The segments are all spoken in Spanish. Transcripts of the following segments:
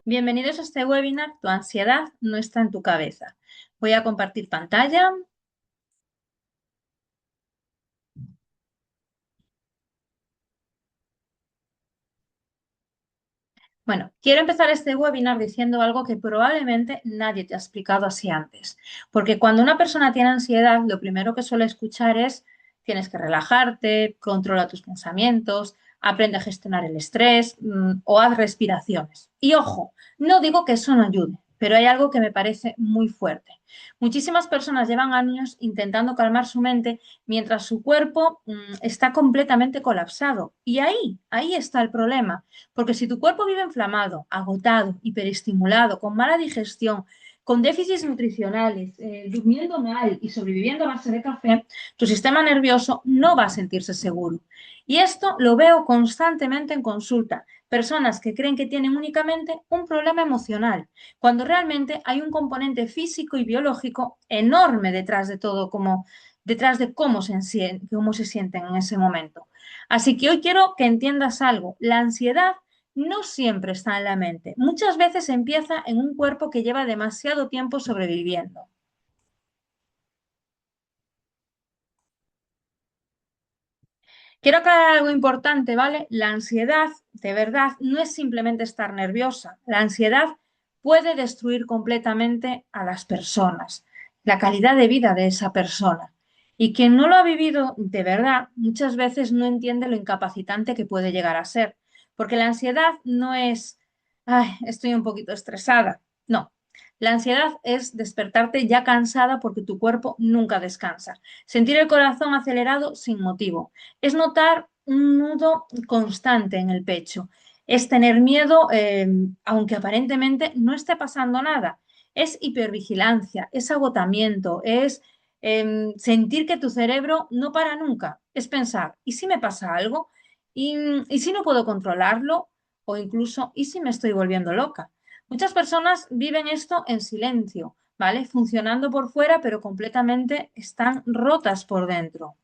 Bienvenidos a este webinar. Tu ansiedad no está en tu cabeza. Voy a compartir pantalla. Bueno, quiero empezar este webinar diciendo algo que probablemente nadie te ha explicado así antes. Porque cuando una persona tiene ansiedad, lo primero que suele escuchar es: tienes que relajarte, controla tus pensamientos, aprende a gestionar el estrés, o haz respiraciones. Y ojo, no digo que eso no ayude, pero hay algo que me parece muy fuerte. Muchísimas personas llevan años intentando calmar su mente mientras su cuerpo está completamente colapsado. Y ahí está el problema. Porque si tu cuerpo vive inflamado, agotado, hiperestimulado, con mala digestión, con déficits nutricionales, durmiendo mal y sobreviviendo a base de café, tu sistema nervioso no va a sentirse seguro. Y esto lo veo constantemente en consulta. Personas que creen que tienen únicamente un problema emocional, cuando realmente hay un componente físico y biológico enorme detrás de todo, como detrás de cómo se sienten en ese momento. Así que hoy quiero que entiendas algo. La ansiedad no siempre está en la mente. Muchas veces empieza en un cuerpo que lleva demasiado tiempo sobreviviendo. Quiero aclarar algo importante, ¿vale? La ansiedad, de verdad, no es simplemente estar nerviosa. La ansiedad puede destruir completamente a las personas, la calidad de vida de esa persona. Y quien no lo ha vivido de verdad, muchas veces no entiende lo incapacitante que puede llegar a ser. Porque la ansiedad no es: ay, estoy un poquito estresada. No. La ansiedad es despertarte ya cansada porque tu cuerpo nunca descansa. Sentir el corazón acelerado sin motivo, es notar un nudo constante en el pecho, es tener miedo, aunque aparentemente no esté pasando nada, es hipervigilancia, es agotamiento, es sentir que tu cerebro no para nunca, es pensar: ¿y si me pasa algo? ¿Y, y si no puedo controlarlo? O incluso: ¿y si me estoy volviendo loca? Muchas personas viven esto en silencio, ¿vale? Funcionando por fuera, pero completamente están rotas por dentro.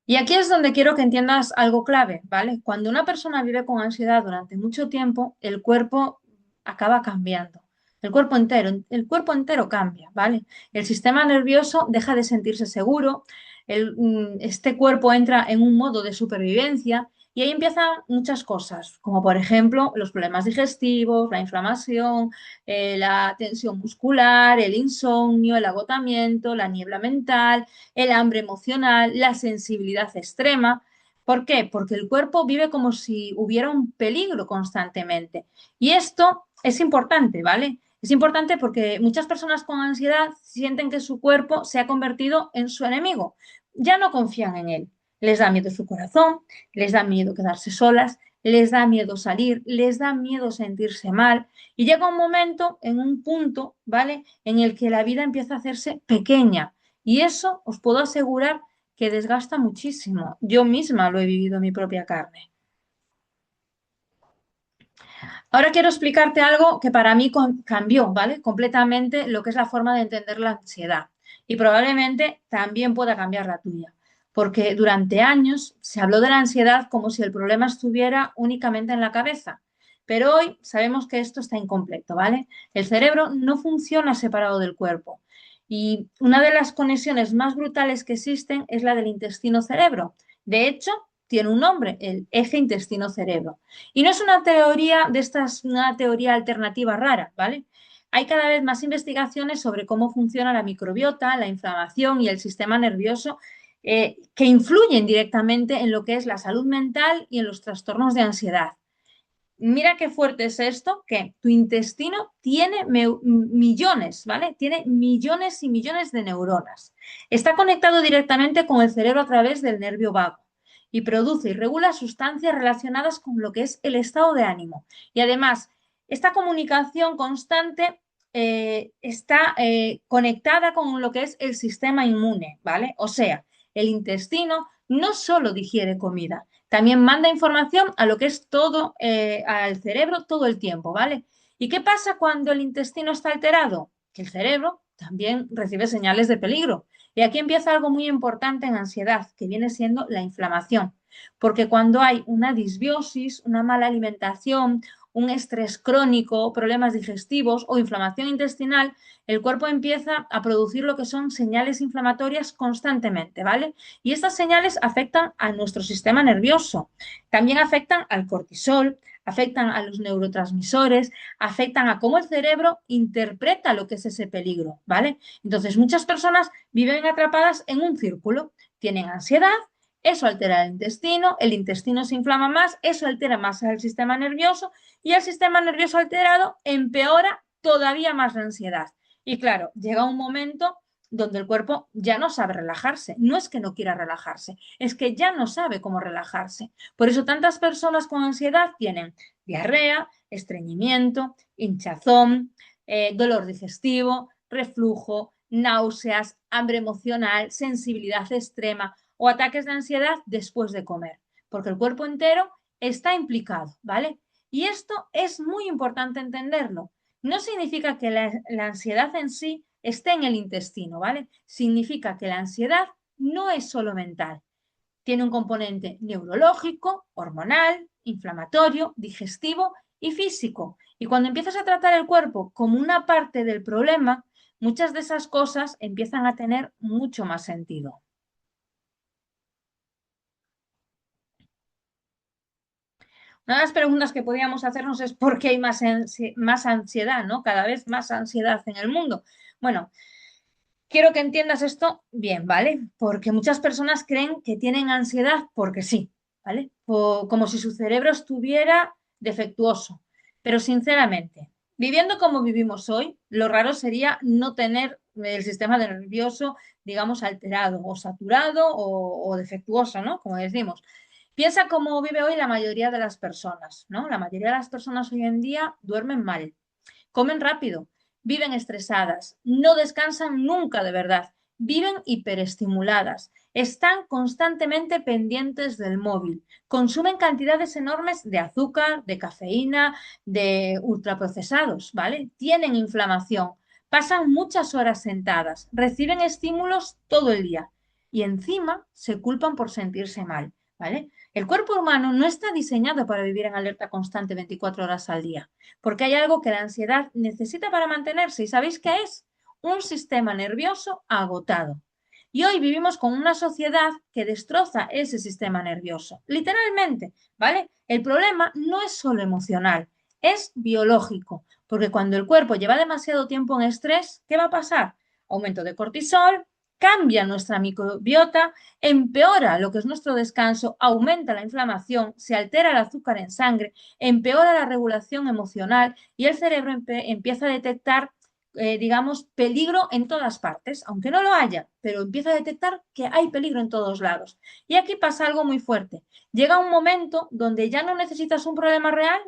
Y aquí es donde quiero que entiendas algo clave, ¿vale? Cuando una persona vive con ansiedad durante mucho tiempo, el cuerpo acaba cambiando. El cuerpo entero cambia, ¿vale? El sistema nervioso deja de sentirse seguro, este cuerpo entra en un modo de supervivencia y ahí empiezan muchas cosas, como por ejemplo los problemas digestivos, la inflamación, la tensión muscular, el insomnio, el agotamiento, la niebla mental, el hambre emocional, la sensibilidad extrema. ¿Por qué? Porque el cuerpo vive como si hubiera un peligro constantemente. Y esto es importante, ¿vale? Es importante porque muchas personas con ansiedad sienten que su cuerpo se ha convertido en su enemigo. Ya no confían en él. Les da miedo su corazón, les da miedo quedarse solas, les da miedo salir, les da miedo sentirse mal. Y llega un momento, en un punto, ¿vale? En el que la vida empieza a hacerse pequeña, y eso os puedo asegurar que desgasta muchísimo. Yo misma lo he vivido en mi propia carne. Ahora quiero explicarte algo que para mí cambió, ¿vale? Completamente lo que es la forma de entender la ansiedad. Y probablemente también pueda cambiar la tuya. Porque durante años se habló de la ansiedad como si el problema estuviera únicamente en la cabeza. Pero hoy sabemos que esto está incompleto, ¿vale? El cerebro no funciona separado del cuerpo. Y una de las conexiones más brutales que existen es la del intestino-cerebro. De hecho, tiene un nombre: el eje intestino-cerebro. Y no es una teoría de estas, una teoría alternativa rara, ¿vale? Hay cada vez más investigaciones sobre cómo funciona la microbiota, la inflamación y el sistema nervioso, que influyen directamente en lo que es la salud mental y en los trastornos de ansiedad. Mira qué fuerte es esto, que tu intestino tiene millones, ¿vale? Tiene millones y millones de neuronas. Está conectado directamente con el cerebro a través del nervio vago y produce y regula sustancias relacionadas con lo que es el estado de ánimo. Y además, esta comunicación constante está conectada con lo que es el sistema inmune, ¿vale? O sea, el intestino no solo digiere comida, también manda información a lo que es todo, al cerebro todo el tiempo, ¿vale? ¿Y qué pasa cuando el intestino está alterado? Que el cerebro también recibe señales de peligro. Y aquí empieza algo muy importante en ansiedad, que viene siendo la inflamación. Porque cuando hay una disbiosis, una mala alimentación, un estrés crónico, problemas digestivos o inflamación intestinal, el cuerpo empieza a producir lo que son señales inflamatorias constantemente, ¿vale? Y estas señales afectan a nuestro sistema nervioso, también afectan al cortisol, afectan a los neurotransmisores, afectan a cómo el cerebro interpreta lo que es ese peligro, ¿vale? Entonces, muchas personas viven atrapadas en un círculo, tienen ansiedad, eso altera el intestino se inflama más, eso altera más al sistema nervioso y el sistema nervioso alterado empeora todavía más la ansiedad. Y claro, llega un momento donde el cuerpo ya no sabe relajarse. No es que no quiera relajarse, es que ya no sabe cómo relajarse. Por eso tantas personas con ansiedad tienen diarrea, estreñimiento, hinchazón, dolor digestivo, reflujo, náuseas, hambre emocional, sensibilidad extrema o ataques de ansiedad después de comer, porque el cuerpo entero está implicado, ¿vale? Y esto es muy importante entenderlo. No significa que la ansiedad en sí esté en el intestino, ¿vale? Significa que la ansiedad no es solo mental, tiene un componente neurológico, hormonal, inflamatorio, digestivo y físico. Y cuando empiezas a tratar el cuerpo como una parte del problema, muchas de esas cosas empiezan a tener mucho más sentido. Una de las preguntas que podríamos hacernos es por qué hay más ansiedad, ¿no? Cada vez más ansiedad en el mundo. Bueno, quiero que entiendas esto bien, ¿vale? Porque muchas personas creen que tienen ansiedad porque sí, ¿vale? Como si su cerebro estuviera defectuoso. Pero sinceramente, viviendo como vivimos hoy, lo raro sería no tener el sistema nervioso, digamos, alterado o saturado o defectuoso, ¿no? Como decimos. Piensa cómo vive hoy la mayoría de las personas, ¿no? La mayoría de las personas hoy en día duermen mal, comen rápido, viven estresadas, no descansan nunca de verdad, viven hiperestimuladas, están constantemente pendientes del móvil, consumen cantidades enormes de azúcar, de cafeína, de ultraprocesados, ¿vale? Tienen inflamación, pasan muchas horas sentadas, reciben estímulos todo el día y encima se culpan por sentirse mal, ¿vale? El cuerpo humano no está diseñado para vivir en alerta constante 24 horas al día porque hay algo que la ansiedad necesita para mantenerse. ¿Y sabéis qué es? Un sistema nervioso agotado. Y hoy vivimos con una sociedad que destroza ese sistema nervioso, literalmente, ¿vale? El problema no es solo emocional, es biológico, porque cuando el cuerpo lleva demasiado tiempo en estrés, ¿qué va a pasar? Aumento de cortisol, cambia nuestra microbiota, empeora lo que es nuestro descanso, aumenta la inflamación, se altera el azúcar en sangre, empeora la regulación emocional y el cerebro empieza a detectar, digamos, peligro en todas partes, aunque no lo haya, pero empieza a detectar que hay peligro en todos lados. Y aquí pasa algo muy fuerte. Llega un momento donde ya no necesitas un problema real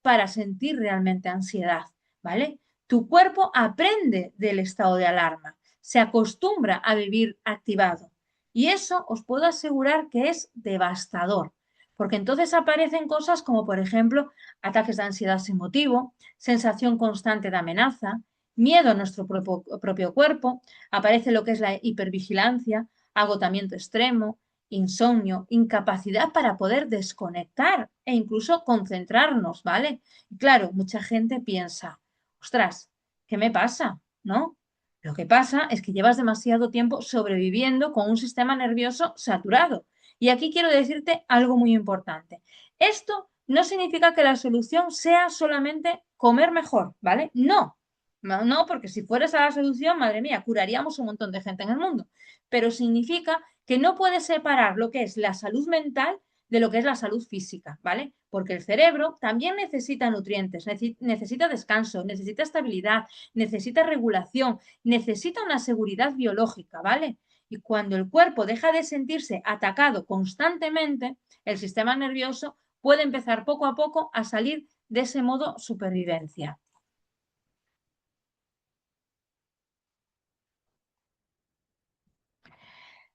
para sentir realmente ansiedad, ¿vale? Tu cuerpo aprende del estado de alarma, se acostumbra a vivir activado. Y eso os puedo asegurar que es devastador, porque entonces aparecen cosas como, por ejemplo, ataques de ansiedad sin motivo, sensación constante de amenaza, miedo a nuestro propio cuerpo, aparece lo que es la hipervigilancia, agotamiento extremo, insomnio, incapacidad para poder desconectar e incluso concentrarnos, ¿vale? Y claro, mucha gente piensa, ostras, ¿qué me pasa? ¿No? Lo que pasa es que llevas demasiado tiempo sobreviviendo con un sistema nervioso saturado. Y aquí quiero decirte algo muy importante. Esto no significa que la solución sea solamente comer mejor, ¿vale? No. No, no, porque si fuera esa la solución, madre mía, curaríamos un montón de gente en el mundo. Pero significa que no puedes separar lo que es la salud mental de lo que es la salud física, ¿vale? Porque el cerebro también necesita nutrientes, necesita descanso, necesita estabilidad, necesita regulación, necesita una seguridad biológica, ¿vale? Y cuando el cuerpo deja de sentirse atacado constantemente, el sistema nervioso puede empezar poco a poco a salir de ese modo supervivencia.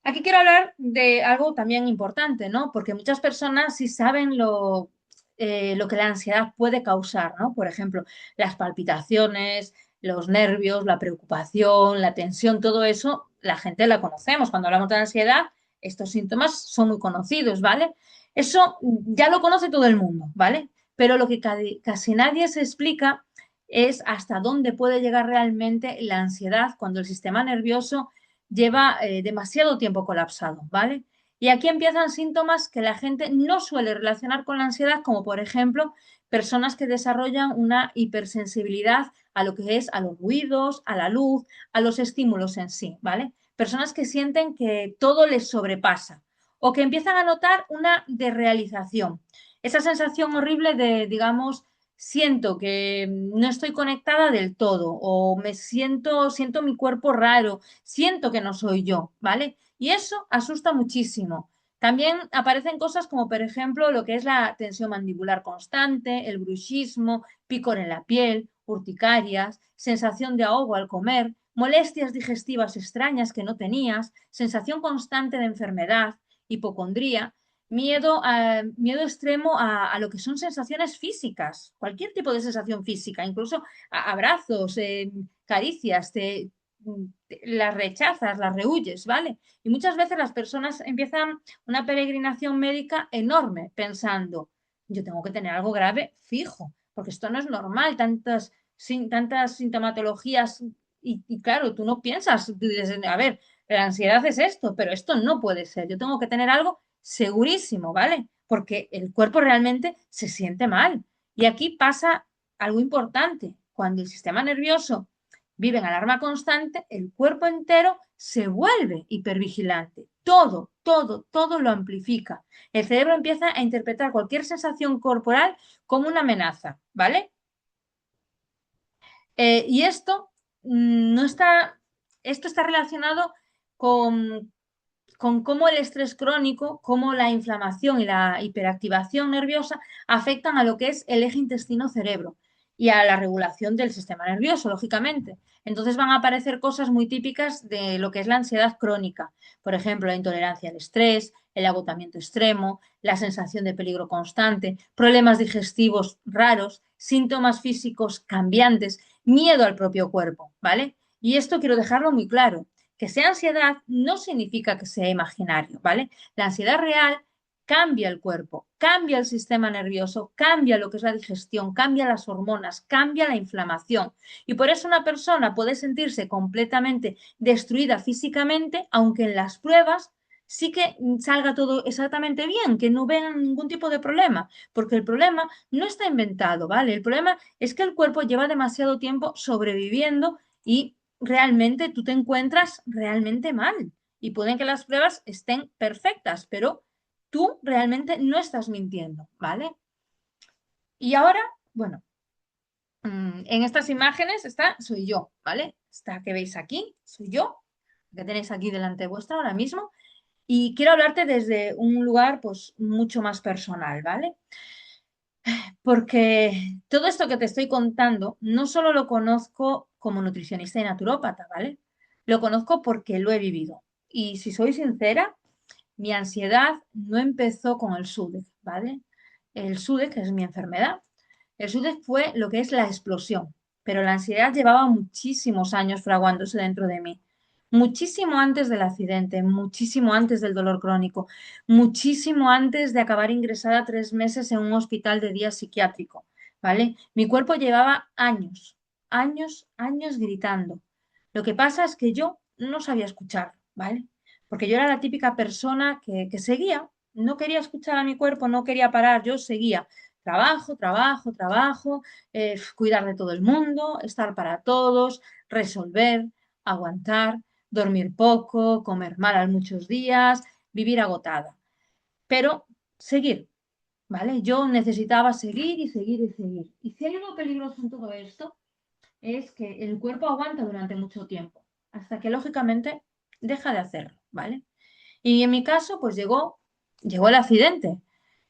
Aquí quiero hablar de algo también importante, ¿no? Porque muchas personas sí saben lo que la ansiedad puede causar, ¿no? Por ejemplo, las palpitaciones, los nervios, la preocupación, la tensión, todo eso, la gente la conocemos. Cuando hablamos de ansiedad, estos síntomas son muy conocidos, ¿vale? Eso ya lo conoce todo el mundo, ¿vale? Pero lo que casi nadie se explica es hasta dónde puede llegar realmente la ansiedad cuando el sistema nervioso lleva demasiado tiempo colapsado, ¿vale? Y aquí empiezan síntomas que la gente no suele relacionar con la ansiedad, como por ejemplo personas que desarrollan una hipersensibilidad a lo que es a los ruidos, a la luz, a los estímulos en sí, ¿vale? Personas que sienten que todo les sobrepasa o que empiezan a notar una desrealización. Esa sensación horrible de, digamos, siento que no estoy conectada del todo o siento mi cuerpo raro, siento que no soy yo, ¿vale? Y eso asusta muchísimo. También aparecen cosas como, por ejemplo, lo que es la tensión mandibular constante, el bruxismo, picor en la piel, urticarias, sensación de ahogo al comer, molestias digestivas extrañas que no tenías, sensación constante de enfermedad, hipocondría, miedo extremo a lo que son sensaciones físicas, cualquier tipo de sensación física, incluso abrazos, caricias, las rechazas, las rehuyes, ¿vale? Y muchas veces las personas empiezan una peregrinación médica enorme pensando, yo tengo que tener algo grave fijo, porque esto no es normal, tantas sintomatologías y claro, tú no piensas, tú dices, a ver, la ansiedad es esto, pero esto no puede ser, yo tengo que tener algo segurísimo, ¿vale? Porque el cuerpo realmente se siente mal. Y aquí pasa algo importante, cuando el sistema nervioso vive en alarma constante, el cuerpo entero se vuelve hipervigilante. Todo lo amplifica. El cerebro empieza a interpretar cualquier sensación corporal como una amenaza, ¿vale? Y no está, esto está relacionado con, con cómo el estrés crónico, cómo la inflamación y la hiperactivación nerviosa afectan a lo que es el eje intestino-cerebro y a la regulación del sistema nervioso, lógicamente. Entonces van a aparecer cosas muy típicas de lo que es la ansiedad crónica, por ejemplo, la intolerancia al estrés, el agotamiento extremo, la sensación de peligro constante, problemas digestivos raros, síntomas físicos cambiantes, miedo al propio cuerpo, ¿vale? Y esto quiero dejarlo muy claro. Que sea ansiedad no significa que sea imaginario, ¿vale? La ansiedad real cambia el cuerpo, cambia el sistema nervioso, cambia lo que es la digestión, cambia las hormonas, cambia la inflamación. Y por eso una persona puede sentirse completamente destruida físicamente, aunque en las pruebas sí que salga todo exactamente bien, que no vean ningún tipo de problema, porque el problema no está inventado, ¿vale? El problema es que el cuerpo lleva demasiado tiempo sobreviviendo y realmente tú te encuentras realmente mal. Y pueden que las pruebas estén perfectas, pero tú realmente no estás mintiendo, ¿vale? Y ahora, bueno, en estas imágenes soy yo, ¿vale? Esta que veis aquí, soy yo, que tenéis aquí delante vuestra ahora mismo. Y quiero hablarte desde un lugar, pues, mucho más personal, ¿vale? Porque todo esto que te estoy contando no solo lo conozco como nutricionista y naturópata, ¿vale? Lo conozco porque lo he vivido. Y si soy sincera, mi ansiedad no empezó con el SUDEC, ¿vale? El SUDEC es mi enfermedad. El SUDEC fue lo que es la explosión, pero la ansiedad llevaba muchísimos años fraguándose dentro de mí. Muchísimo antes del accidente, muchísimo antes del dolor crónico, muchísimo antes de acabar ingresada 3 meses en un hospital de día psiquiátrico, ¿vale? Mi cuerpo llevaba años gritando. Lo que pasa es que yo no sabía escuchar, ¿vale? Porque yo era la típica persona que seguía, no quería escuchar a mi cuerpo, no quería parar, yo seguía. Trabajo, cuidar de todo el mundo, estar para todos, resolver, aguantar, dormir poco, comer mal a muchos días, vivir agotada. Pero seguir, ¿vale? Yo necesitaba seguir y seguir y seguir. Y si hay algo peligroso en todo esto, es que el cuerpo aguanta durante mucho tiempo, hasta que lógicamente deja de hacerlo, ¿vale? Y en mi caso, pues llegó el accidente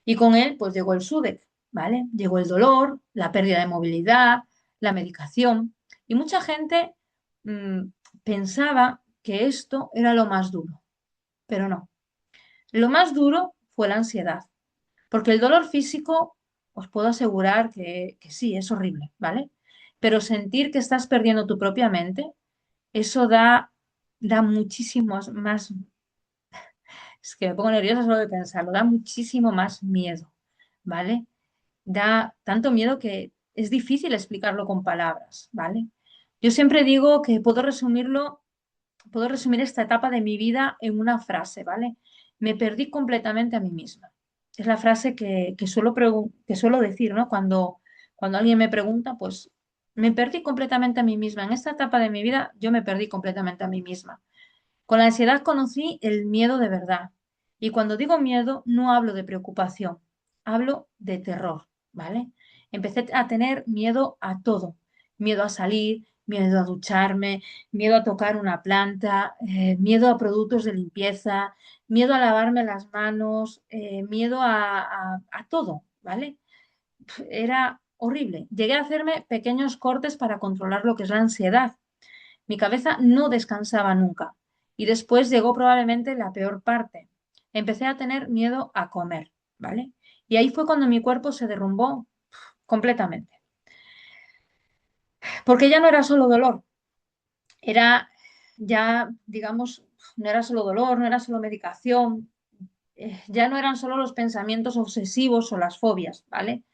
y con él, pues llegó el SUDEC, ¿vale? Llegó el dolor, la pérdida de movilidad, la medicación y mucha gente mm, pensaba que esto era lo más duro, pero no. Lo más duro fue la ansiedad, porque el dolor físico os puedo asegurar que sí, es horrible, ¿vale? pero sentir que estás perdiendo tu propia mente, eso da muchísimo más, es que me pongo nerviosa solo de pensarlo, da muchísimo más miedo, ¿vale? Da tanto miedo que es difícil explicarlo con palabras, ¿vale? Yo siempre digo que puedo resumir esta etapa de mi vida en una frase, ¿vale? Me perdí completamente a mí misma. Es la frase que suelo decir, ¿no? Cuando alguien me pregunta, pues me perdí completamente a mí misma. En esta etapa de mi vida yo me perdí completamente a mí misma. Con la ansiedad conocí el miedo de verdad. Y cuando digo miedo, no hablo de preocupación, hablo de terror, ¿vale? Empecé a tener miedo a todo. Miedo a salir, miedo a ducharme, miedo a tocar una planta, miedo a productos de limpieza, miedo a lavarme las manos, miedo a todo, ¿vale? Era horrible. Llegué a hacerme pequeños cortes para controlar lo que es la ansiedad. Mi cabeza no descansaba nunca. Y después llegó probablemente la peor parte. Empecé a tener miedo a comer, ¿vale? Y ahí fue cuando mi cuerpo se derrumbó completamente. Porque ya no era solo dolor, era ya, digamos, no era solo dolor, no era solo medicación, ya no eran solo los pensamientos obsesivos o las fobias, ¿vale?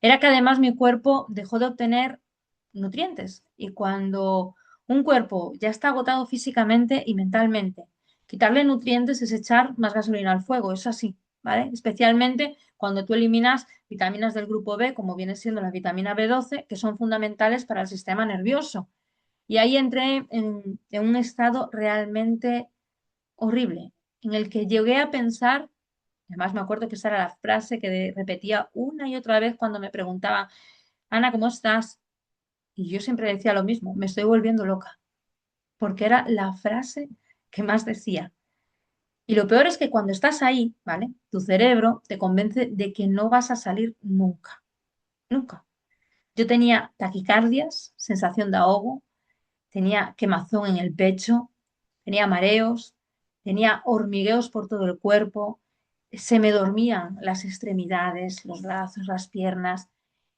Era que además mi cuerpo dejó de obtener nutrientes y cuando un cuerpo ya está agotado físicamente y mentalmente, quitarle nutrientes es echar más gasolina al fuego, es así, ¿vale? Especialmente cuando tú eliminas vitaminas del grupo B, como viene siendo la vitamina B12, que son fundamentales para el sistema nervioso. Y ahí entré en un estado realmente horrible, en el que llegué a pensar, además me acuerdo que esa era la frase que repetía una y otra vez cuando me preguntaban, Ana, ¿cómo estás? Y yo siempre decía lo mismo, me estoy volviendo loca, porque era la frase que más decía. Y lo peor es que cuando estás ahí, ¿vale? Tu cerebro te convence de que no vas a salir nunca, nunca. Yo tenía taquicardias, sensación de ahogo, tenía quemazón en el pecho, tenía mareos, tenía hormigueos por todo el cuerpo, se me dormían las extremidades, los brazos, las piernas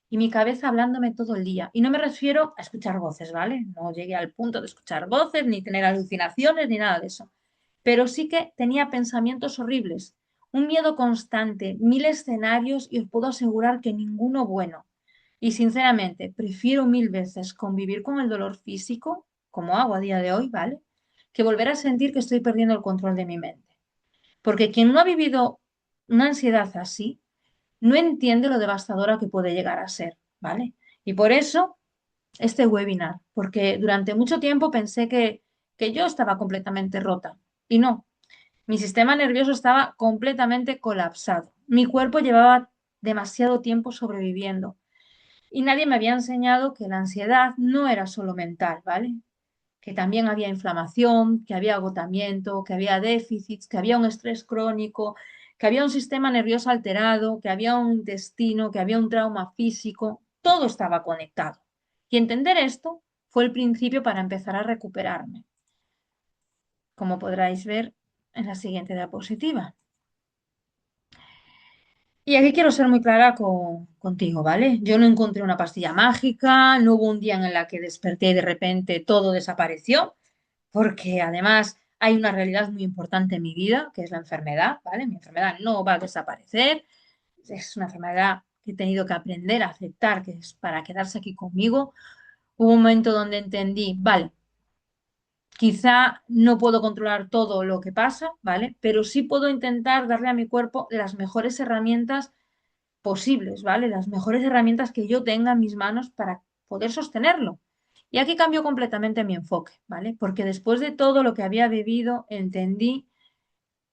y mi cabeza hablándome todo el día. Y no me refiero a escuchar voces, ¿vale? No llegué al punto de escuchar voces, ni tener alucinaciones, ni nada de eso. Pero sí que tenía pensamientos horribles, un miedo constante, mil escenarios y os puedo asegurar que ninguno bueno. Y sinceramente, prefiero mil veces convivir con el dolor físico, como hago a día de hoy, ¿vale? Que volver a sentir que estoy perdiendo el control de mi mente. Porque quien no ha vivido una ansiedad así, no entiende lo devastadora que puede llegar a ser, ¿vale? Y por eso este webinar, porque durante mucho tiempo pensé que yo estaba completamente rota y no, mi sistema nervioso estaba completamente colapsado. Mi cuerpo llevaba demasiado tiempo sobreviviendo y nadie me había enseñado que la ansiedad no era solo mental, ¿vale? Que también había inflamación, que había agotamiento, que había déficits, que había un estrés crónico, que había un sistema nervioso alterado, que había un intestino, que había un trauma físico, todo estaba conectado. Y entender esto fue el principio para empezar a recuperarme, como podráis ver en la siguiente diapositiva. Y aquí quiero ser muy clara contigo, ¿vale? Yo no encontré una pastilla mágica, no hubo un día en el que desperté y de repente todo desapareció, porque además hay una realidad muy importante en mi vida, que es la enfermedad, ¿vale? Mi enfermedad no va a desaparecer, es una enfermedad que he tenido que aprender a aceptar, que es para quedarse aquí conmigo. Hubo un momento donde entendí, vale, quizá no puedo controlar todo lo que pasa, ¿vale? Pero sí puedo intentar darle a mi cuerpo las mejores herramientas posibles, ¿vale? Las mejores herramientas que yo tenga en mis manos para poder sostenerlo. Y aquí cambió completamente mi enfoque, ¿vale? Porque después de todo lo que había vivido, entendí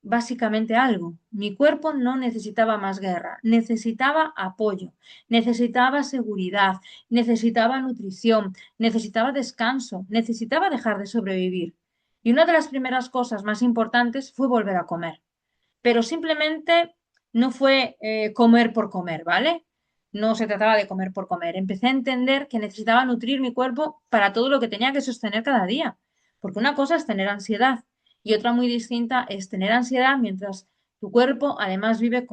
básicamente algo. Mi cuerpo no necesitaba más guerra, necesitaba apoyo, necesitaba seguridad, necesitaba nutrición, necesitaba descanso, necesitaba dejar de sobrevivir. Y una de las primeras cosas más importantes fue volver a comer, pero simplemente no fue comer por comer, ¿vale? No se trataba de comer por comer. Empecé a entender que necesitaba nutrir mi cuerpo para todo lo que tenía que sostener cada día. Porque una cosa es tener ansiedad y otra muy distinta es tener ansiedad mientras Tu cuerpo además vive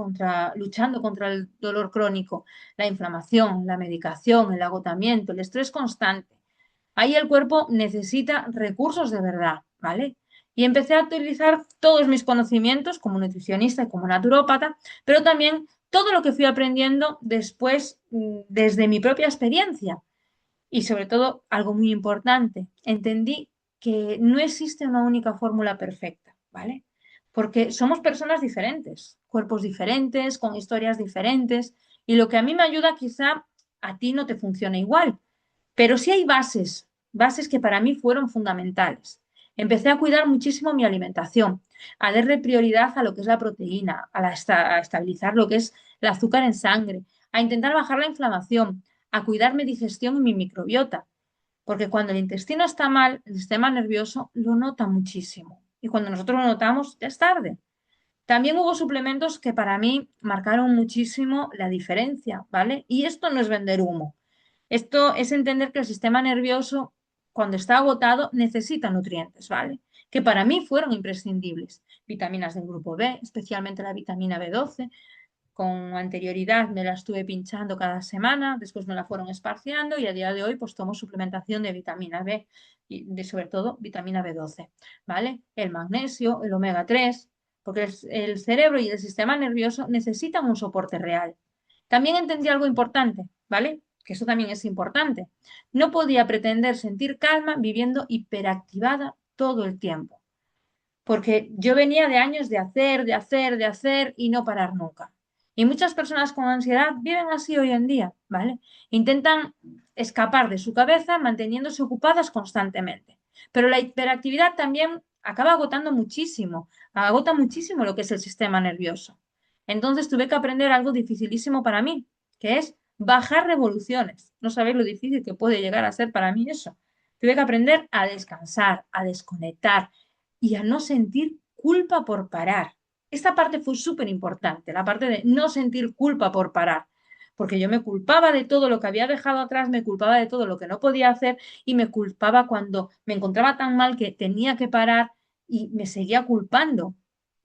luchando contra el dolor crónico, la inflamación, la medicación, el agotamiento, el estrés constante. Ahí el cuerpo necesita recursos de verdad, ¿vale? Y empecé a utilizar todos mis conocimientos como nutricionista y como naturópata, pero también todo lo que fui aprendiendo después desde mi propia experiencia. Y sobre todo, algo muy importante, entendí que no existe una única fórmula perfecta, ¿vale? Porque somos personas diferentes, cuerpos diferentes, con historias diferentes, y lo que a mí me ayuda quizá a ti no te funciona igual, pero sí hay bases que para mí fueron fundamentales. Empecé a cuidar muchísimo mi alimentación, a darle prioridad a lo que es la proteína, a estabilizar lo que es el azúcar en sangre, a intentar bajar la inflamación, a cuidar mi digestión y mi microbiota, porque cuando el intestino está mal, el sistema nervioso lo nota muchísimo. Y cuando nosotros lo notamos, ya es tarde. También hubo suplementos que para mí marcaron muchísimo la diferencia, ¿vale? Y esto no es vender humo. Esto es entender que el sistema nervioso, cuando está agotado, necesita nutrientes, ¿vale? Que para mí fueron imprescindibles. Vitaminas del grupo B, especialmente la vitamina B12. Con anterioridad me la estuve pinchando cada semana, después me la fueron esparciando y a día de hoy pues tomo suplementación de vitamina B y sobre todo vitamina B12, ¿vale? El magnesio, el omega 3, porque el cerebro y el sistema nervioso necesitan un soporte real. También entendí algo importante, ¿vale? Que eso también es importante. No podía pretender sentir calma viviendo hiperactivada todo el tiempo, porque yo venía de años de hacer, de hacer, de hacer y no parar nunca. Y muchas personas con ansiedad viven así hoy en día, ¿vale? Intentan escapar de su cabeza manteniéndose ocupadas constantemente. Pero la hiperactividad también acaba agota muchísimo lo que es el sistema nervioso. Entonces tuve que aprender algo dificilísimo para mí, que es bajar revoluciones. No sabéis lo difícil que puede llegar a ser para mí eso. Tuve que aprender a descansar, a desconectar, y a no sentir culpa por parar. Esta parte fue súper importante, la parte de no sentir culpa por parar, porque yo me culpaba de todo lo que había dejado atrás, me culpaba de todo lo que no podía hacer y me culpaba cuando me encontraba tan mal que tenía que parar y me seguía culpando,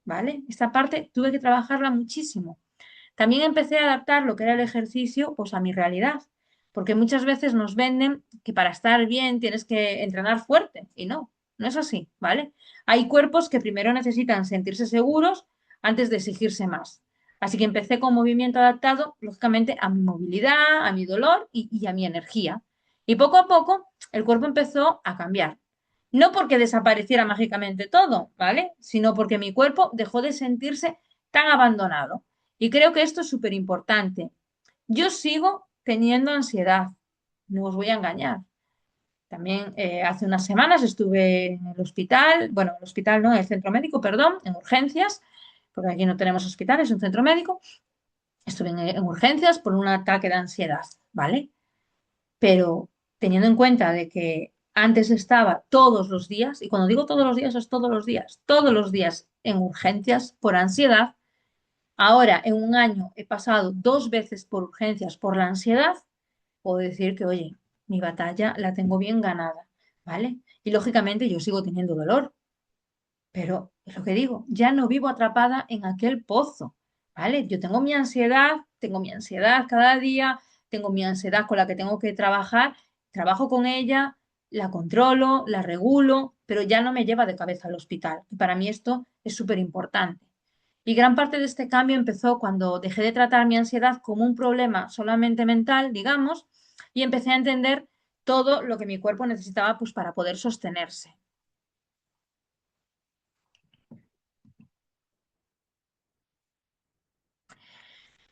¿vale? Esta parte tuve que trabajarla muchísimo. También empecé a adaptar lo que era el ejercicio pues a mi realidad, porque muchas veces nos venden que para estar bien tienes que entrenar fuerte y no, no es así, ¿vale? Hay cuerpos que primero necesitan sentirse seguros antes de exigirse más. Así que empecé con movimiento adaptado, lógicamente, a mi movilidad, a mi dolor y a mi energía. Y poco a poco el cuerpo empezó a cambiar. No porque desapareciera mágicamente todo, ¿vale? Sino porque mi cuerpo dejó de sentirse tan abandonado. Y creo que esto es súper importante. Yo sigo teniendo ansiedad, no os voy a engañar. También hace unas semanas estuve en el hospital, bueno, en el hospital no, en el centro médico, perdón, en urgencias, porque aquí no tenemos hospital, es un centro médico. Estuve en urgencias por un ataque de ansiedad, ¿vale? Pero teniendo en cuenta de que antes estaba todos los días, y cuando digo todos los días es todos los días en urgencias por ansiedad. Ahora, en un año he pasado 2 veces por urgencias por la ansiedad, puedo decir que, oye, mi batalla la tengo bien ganada, ¿vale? Y lógicamente yo sigo teniendo dolor, pero es lo que digo, ya no vivo atrapada en aquel pozo, ¿vale? Yo tengo mi ansiedad cada día, tengo mi ansiedad con la que tengo que trabajar, trabajo con ella, la controlo, la regulo, pero ya no me lleva de cabeza al hospital. Y para mí esto es súper importante. Y gran parte de este cambio empezó cuando dejé de tratar mi ansiedad como un problema solamente mental, digamos, y empecé a entender todo lo que mi cuerpo necesitaba pues, para poder sostenerse.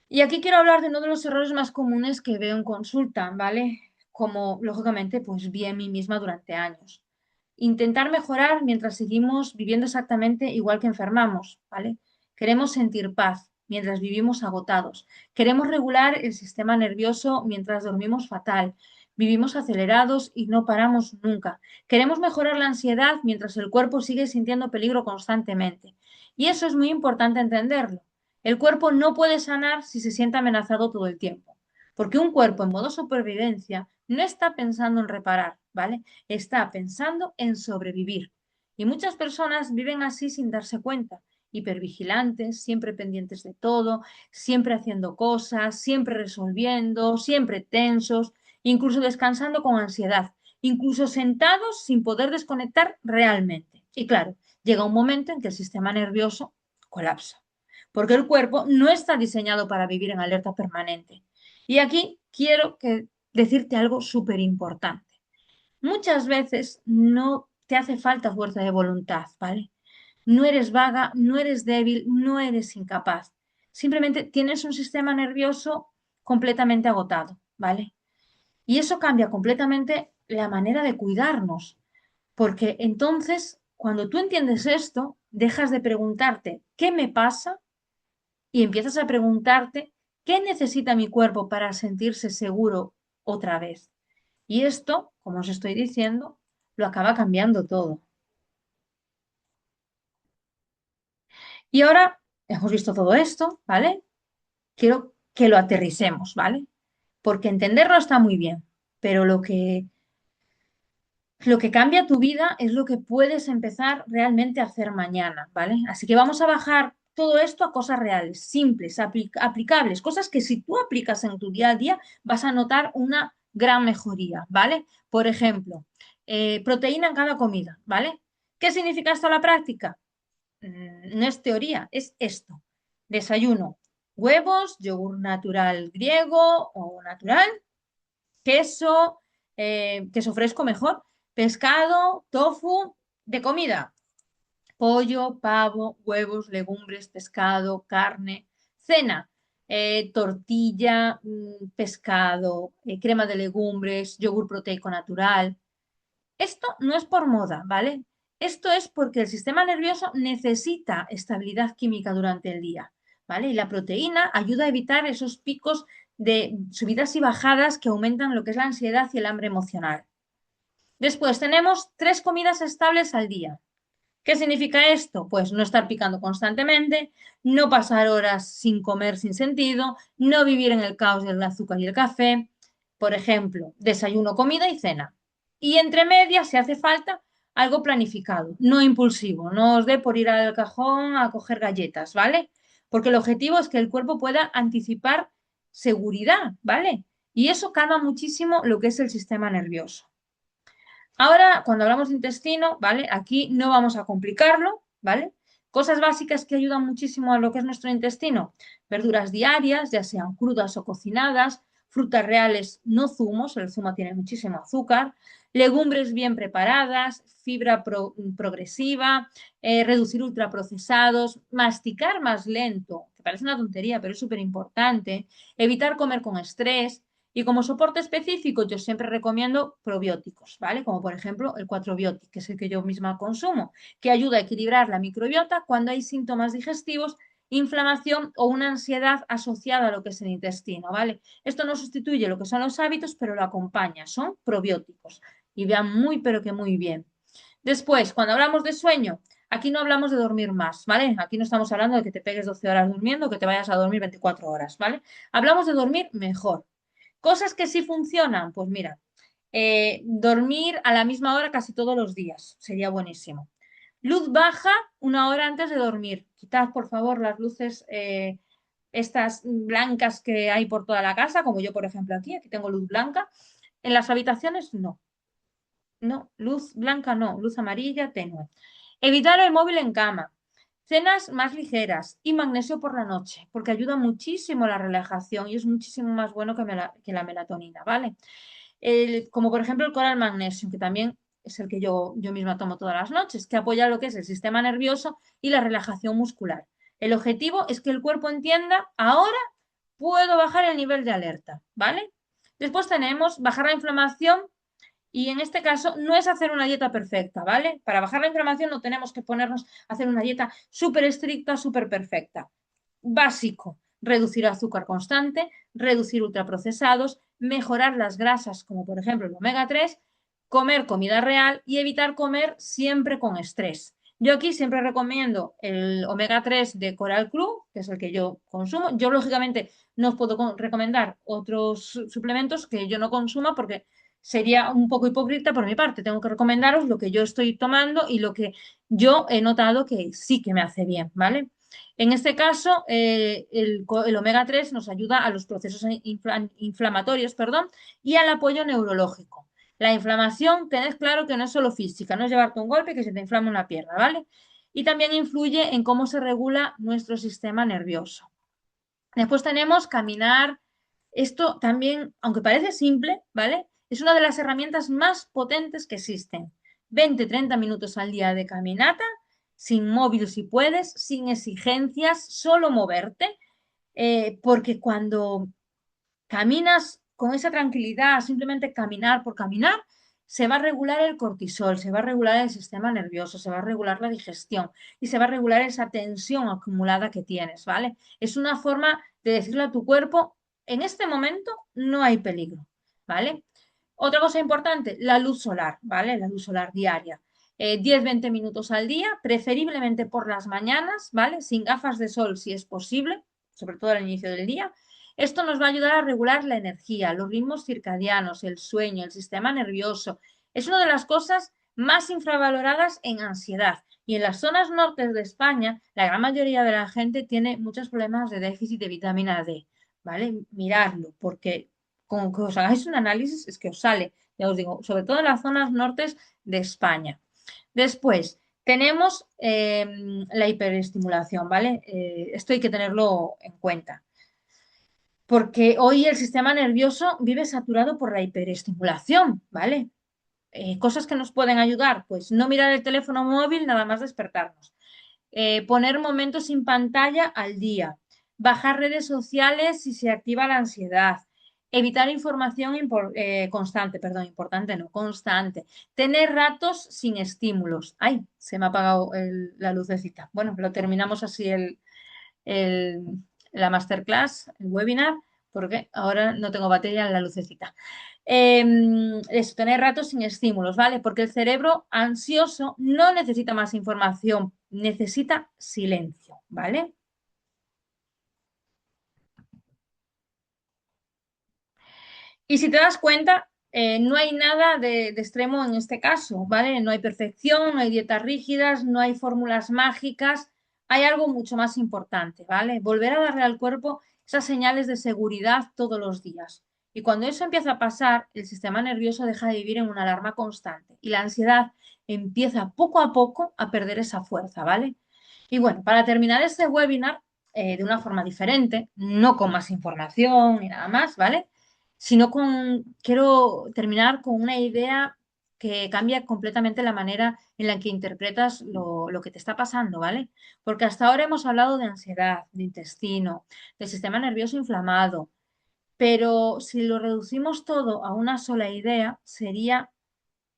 Y aquí quiero hablar de uno de los errores más comunes que veo en consulta, ¿vale? Como, lógicamente, pues vi en mí misma durante años. Intentar mejorar mientras seguimos viviendo exactamente igual que enfermamos, ¿vale? Queremos sentir paz mientras vivimos agotados. Queremos regular el sistema nervioso mientras dormimos fatal. Vivimos acelerados y no paramos nunca. Queremos mejorar la ansiedad mientras el cuerpo sigue sintiendo peligro constantemente. Y eso es muy importante entenderlo. El cuerpo no puede sanar si se siente amenazado todo el tiempo, porque un cuerpo en modo supervivencia no está pensando en reparar, ¿vale? Está pensando en sobrevivir. Y muchas personas viven así sin darse cuenta hipervigilantes, siempre pendientes de todo, siempre haciendo cosas, siempre resolviendo, siempre tensos, incluso descansando con ansiedad, incluso sentados sin poder desconectar realmente. Y claro, llega un momento en que el sistema nervioso colapsa, porque el cuerpo no está diseñado para vivir en alerta permanente. Y aquí quiero decirte algo súper importante. Muchas veces no te hace falta fuerza de voluntad, ¿vale? No eres vaga, no eres débil, no eres incapaz. Simplemente tienes un sistema nervioso completamente agotado, ¿vale? Y eso cambia completamente la manera de cuidarnos, porque entonces, cuando tú entiendes esto, dejas de preguntarte, ¿qué me pasa? Y empiezas a preguntarte, ¿qué necesita mi cuerpo para sentirse seguro otra vez? Y esto, como os estoy diciendo, lo acaba cambiando todo. Y ahora hemos visto todo esto, ¿vale? Quiero que lo aterricemos, ¿vale? Porque entenderlo está muy bien, pero lo que cambia tu vida es lo que puedes empezar realmente a hacer mañana, ¿vale? Así que vamos a bajar todo esto a cosas reales, simples, aplicables, cosas que si tú aplicas en tu día a día vas a notar una gran mejoría, ¿vale? Por ejemplo, proteína en cada comida, ¿vale? ¿Qué significa esto a la práctica? No es teoría, es esto. Desayuno, huevos, yogur natural griego o natural, queso, queso fresco mejor, pescado, tofu, de comida, pollo, pavo, huevos, legumbres, pescado, carne, cena, tortilla, pescado, crema de legumbres, yogur proteico natural. Esto no es por moda, ¿vale? Esto es porque el sistema nervioso necesita estabilidad química durante el día, ¿vale? Y la proteína ayuda a evitar esos picos de subidas y bajadas que aumentan lo que es la ansiedad y el hambre emocional. Después tenemos 3 comidas estables al día. ¿Qué significa esto? Pues no estar picando constantemente, no pasar horas sin comer sin sentido, no vivir en el caos del azúcar y el café. Por ejemplo, desayuno, comida y cena. Y entre medias, si hace falta, algo planificado, no impulsivo. No os dé por ir al cajón a coger galletas, ¿vale? Porque el objetivo es que el cuerpo pueda anticipar seguridad, ¿vale? Y eso calma muchísimo lo que es el sistema nervioso. Ahora, cuando hablamos de intestino, ¿vale? Aquí no vamos a complicarlo, ¿vale? Cosas básicas que ayudan muchísimo a lo que es nuestro intestino. Verduras diarias, ya sean crudas o cocinadas, frutas reales, no zumos, el zumo tiene muchísimo azúcar, legumbres bien preparadas, fibra progresiva, reducir ultraprocesados, masticar más lento, que parece una tontería, pero es súper importante, evitar comer con estrés, y como soporte específico, yo siempre recomiendo probióticos, ¿vale? Como por ejemplo el 4Biotic, que es el que yo misma consumo, que ayuda a equilibrar la microbiota cuando hay síntomas digestivos, inflamación o una ansiedad asociada a lo que es el intestino, ¿vale? Esto no sustituye lo que son los hábitos, pero lo acompaña, son probióticos y vean muy, pero que muy bien. Después, cuando hablamos de sueño, aquí no hablamos de dormir más, ¿vale? Aquí no estamos hablando de que te pegues 12 horas durmiendo, que te vayas a dormir 24 horas, ¿vale? Hablamos de dormir mejor. Cosas que sí funcionan, pues mira, dormir a la misma hora casi todos los días, sería buenísimo. Luz baja 1 hora antes de dormir. Quitad, por favor, las luces estas blancas que hay por toda la casa, como yo, por ejemplo, aquí tengo luz blanca. En las habitaciones, no. No, luz blanca no, luz amarilla tenue. Evitar el móvil en cama. Cenas más ligeras y magnesio por la noche, porque ayuda muchísimo a la relajación y es muchísimo más bueno que la melatonina, ¿vale? Como por ejemplo el coral magnesio, que también es el que yo misma tomo todas las noches, que apoya lo que es el sistema nervioso y la relajación muscular. El objetivo es que el cuerpo entienda, ahora puedo bajar el nivel de alerta, ¿vale? Después tenemos bajar la inflamación y en este caso no es hacer una dieta perfecta, ¿vale? Para bajar la inflamación no tenemos que ponernos a hacer una dieta súper estricta, súper perfecta. Básico, reducir azúcar constante, reducir ultraprocesados, mejorar las grasas, como por ejemplo el omega 3, comer comida real y evitar comer siempre con estrés. Yo aquí siempre recomiendo el omega 3 de Coral Club, que es el que yo consumo. Yo, lógicamente, no os puedo recomendar otros suplementos que yo no consuma porque sería un poco hipócrita por mi parte. Tengo que recomendaros lo que yo estoy tomando y lo que yo he notado que sí que me hace bien, ¿vale? En este caso, el omega 3 nos ayuda a los procesos inflamatorios, perdón, y al apoyo neurológico. La inflamación, tened claro que no es solo física, no es llevarte un golpe que se te inflame una pierna, ¿vale? Y también influye en cómo se regula nuestro sistema nervioso. Después tenemos caminar. Esto también, aunque parece simple, ¿vale? Es una de las herramientas más potentes que existen. 20-30 minutos al día de caminata, sin móvil si puedes, sin exigencias, solo moverte, porque cuando caminas con esa tranquilidad, simplemente caminar por caminar, se va a regular el cortisol, se va a regular el sistema nervioso, se va a regular la digestión y se va a regular esa tensión acumulada que tienes, ¿vale? Es una forma de decirle a tu cuerpo, en este momento no hay peligro, ¿vale? Otra cosa importante, la luz solar, ¿vale? La luz solar diaria. 10-20 minutos al día, preferiblemente por las mañanas, ¿vale? Sin gafas de sol si es posible, sobre todo al inicio del día. Esto nos va a ayudar a regular la energía, los ritmos circadianos, el sueño, el sistema nervioso. Es una de las cosas más infravaloradas en ansiedad. Y en las zonas nortes de España, la gran mayoría de la gente tiene muchos problemas de déficit de vitamina D, ¿vale? Miradlo, porque con que os hagáis un análisis es que os sale, ya os digo, sobre todo en las zonas nortes de España. Después, tenemos la hiperestimulación, ¿vale? Esto hay que tenerlo en cuenta porque hoy el sistema nervioso vive saturado por la hiperestimulación, ¿vale? Cosas que nos pueden ayudar, pues no mirar el teléfono móvil nada más despertarnos, poner momentos sin pantalla al día, bajar redes sociales si se activa la ansiedad, evitar información constante, perdón, importante no, constante, tener ratos sin estímulos. Ay, se me ha apagado la lucecita. Bueno, lo terminamos así el- la masterclass, el webinar, porque ahora no tengo batería en la lucecita. Es tener ratos sin estímulos, ¿vale? Porque el cerebro ansioso no necesita más información, necesita silencio, ¿vale? Y si te das cuenta, no hay nada de extremo en este caso, ¿vale? No hay perfección, no hay dietas rígidas, no hay fórmulas mágicas, hay algo mucho más importante, ¿vale? Volver a darle al cuerpo esas señales de seguridad todos los días. Y cuando eso empieza a pasar, el sistema nervioso deja de vivir en una alarma constante y la ansiedad empieza poco a poco a perder esa fuerza, ¿vale? Y bueno, para terminar este webinar, de una forma diferente, no con más información ni nada más, ¿vale? Sino quiero terminar con una idea que cambia completamente la manera en la que interpretas lo que te está pasando, ¿vale? Porque hasta ahora hemos hablado de ansiedad, de intestino, del sistema nervioso inflamado, pero si lo reducimos todo a una sola idea, sería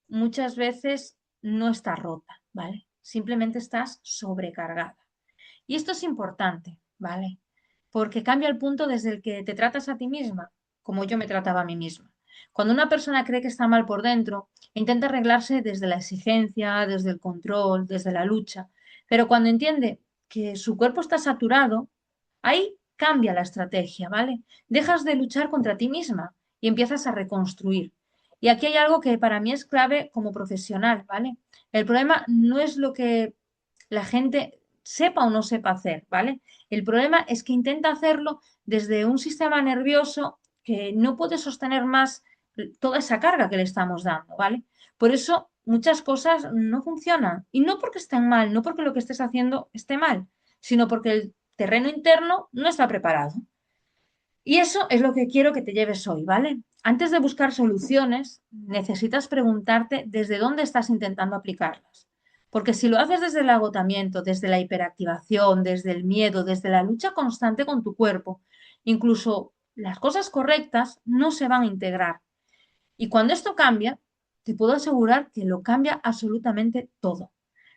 muchas veces no está rota, ¿vale? Simplemente estás sobrecargada. Y esto es importante, ¿vale? Porque cambia el punto desde el que te tratas a ti misma, como yo me trataba a mí misma. Cuando una persona cree que está mal por dentro, intenta arreglarse desde la exigencia, desde el control, desde la lucha. Pero cuando entiende que su cuerpo está saturado, ahí cambia la estrategia, ¿vale? Dejas de luchar contra ti misma y empiezas a reconstruir. Y aquí hay algo que para mí es clave como profesional, ¿vale? El problema no es lo que la gente sepa o no sepa hacer, ¿vale? El problema es que intenta hacerlo desde un sistema nervioso que no puede sostener más toda esa carga que le estamos dando, ¿vale? Por eso muchas cosas no funcionan y no porque estén mal, no porque lo que estés haciendo esté mal, sino porque el terreno interno no está preparado. Y eso es lo que quiero que te lleves hoy, ¿vale? Antes de buscar soluciones, necesitas preguntarte desde dónde estás intentando aplicarlas. Porque si lo haces desde el agotamiento, desde la hiperactivación, desde el miedo, desde la lucha constante con tu cuerpo, incluso las cosas correctas no se van a integrar. Y cuando esto cambia, te puedo asegurar que lo cambia absolutamente todo.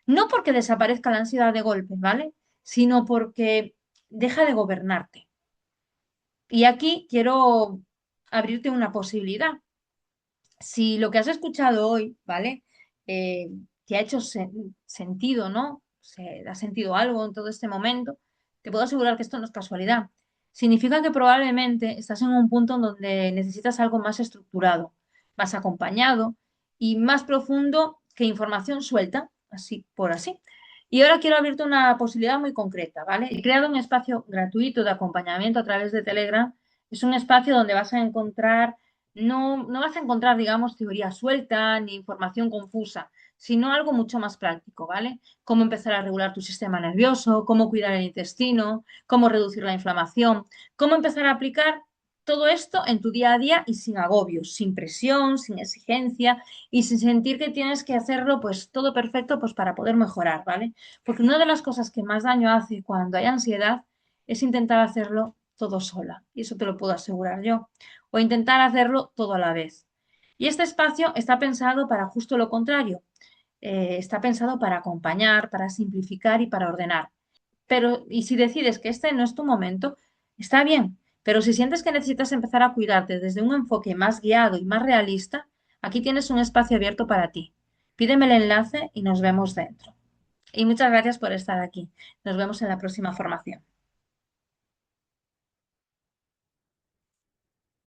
No porque desaparezca la ansiedad de golpe, ¿vale? Sino porque deja de gobernarte. Y aquí quiero abrirte una posibilidad. Si lo que has escuchado hoy, ¿vale? Eh, te ha hecho sentido, ¿no? Se ha sentido algo en todo este momento, te puedo asegurar que esto no es casualidad. Significa que probablemente estás en un punto en donde necesitas algo más estructurado, más acompañado y más profundo que información suelta, así por así. Y ahora quiero abrirte una posibilidad muy concreta, ¿vale? He creado un espacio gratuito de acompañamiento a través de Telegram. Es un espacio donde vas a encontrar, no vas a encontrar, digamos, teoría suelta ni información confusa, sino algo mucho más práctico, ¿vale? Cómo empezar a regular tu sistema nervioso, cómo cuidar el intestino, cómo reducir la inflamación, cómo empezar a aplicar todo esto en tu día a día y sin agobios, sin presión, sin exigencia y sin sentir que tienes que hacerlo pues todo perfecto pues para poder mejorar, ¿vale? Porque una de las cosas que más daño hace cuando hay ansiedad es intentar hacerlo todo sola, y eso te lo puedo asegurar yo, o intentar hacerlo todo a la vez. Y este espacio está pensado para justo lo contrario, está pensado para acompañar, para simplificar y para ordenar. Pero, y si decides que este no es tu momento, está bien. Pero si sientes que necesitas empezar a cuidarte desde un enfoque más guiado y más realista, aquí tienes un espacio abierto para ti. Pídeme el enlace y nos vemos dentro. Y muchas gracias por estar aquí. Nos vemos en la próxima formación.